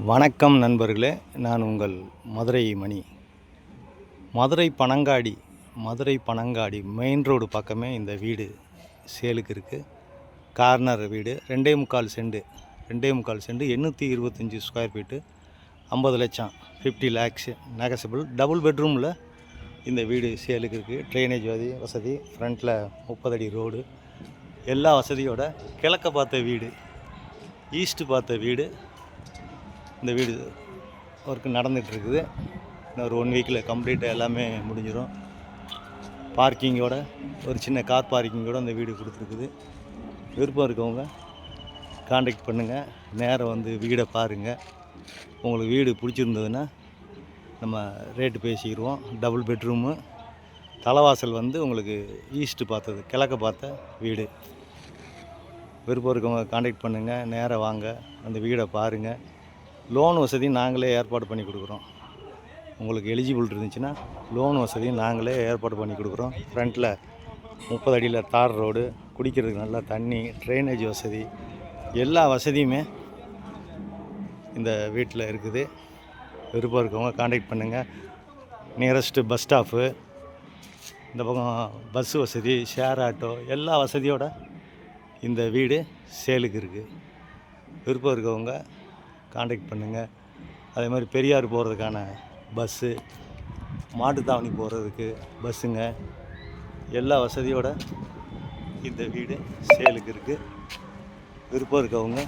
வணக்கம் நண்பர்களே, நான் உங்கள் மதுரை மணி. மதுரை பனங்காடி மெயின் ரோடு பக்கமே இந்த வீடு சேலுக்கு இருக்குது. கார்னர் வீடு 2.25 சென்ட் 825 ஸ்கொயர் ஃபீட்டு, 50 லட்சம் 50 லேக்ஸு நெகசபிள். டபுள் பெட்ரூமில் இந்த வீடு சேலுக்கு இருக்குது. ட்ரைனேஜ் வசதி, ஃப்ரண்ட்டில் 30 அடி ரோடு, எல்லா வசதியோட கிழக்க பார்த்த வீடு, ஈஸ்ட்டு பார்த்த வீடு. இந்த வீடு ஒர்க்கு நடந்துகிட்ருக்குது. இன்னொரு 1 வீக்கில் கம்ப்ளீட்டாக எல்லாமே முடிஞ்சிடும். பார்க்கிங்கோட ஒரு சின்ன கார் பார்க்கிங்கோடு அந்த வீடு கொடுத்துருக்குது. விருப்பம் இருக்கவங்க காண்டாக்ட் பண்ணுங்கள், நேரம் வந்து வீடை பாருங்கள். உங்களுக்கு வீடு பிடிச்சிருந்ததுன்னா நம்ம ரேட்டு பேசிக்கிடுவோம். டபுள் பெட்ரூமு, தலைவாசல் வந்து உங்களுக்கு ஈஸ்ட்டு பார்த்தது, கிழக்க பார்த்த வீடு. விருப்பம் இருக்கவங்க காண்டாக்ட் பண்ணுங்கள், நேராக வாங்க, அந்த வீடை பாருங்கள். லோன் வசதி நாங்களே ஏற்பாடு பண்ணி கொடுக்குறோம். உங்களுக்கு எலிஜிபிள் இருந்துச்சுன்னா லோன் வசதியும் நாங்களே ஏற்பாடு பண்ணி கொடுக்குறோம். ஃப்ரண்ட்டில் 30 அடியில் தார் ரோடு, குடிக்கிறதுக்கு நல்லா தண்ணி, ட்ரைனேஜ் வசதி, எல்லா வசதியுமே இந்த வீட்டில் இருக்குது. விருப்பம் இருக்கவங்க காண்டாக்ட் பண்ணுங்கள். நியரஸ்ட்டு பஸ் ஸ்டாப்பு, இந்த பக்கம் பஸ்ஸு வசதி, ஷேர் ஆட்டோ, எல்லா வசதியோட இந்த வீடு சேலுக்கு இருக்குது. விருப்பம் இருக்கவங்க காண்டாக்ட் பண்ணுங்கள். அதே மாதிரி பெரியார் போகிறதுக்கான பஸ்ஸு, மாட்டுத்தாவணி போகிறதுக்கு பஸ்ஸுங்க, எல்லா வசதியோட இந்த வீடு சேலுக்கு இருக்குது. விருப்பம் இருக்கவங்க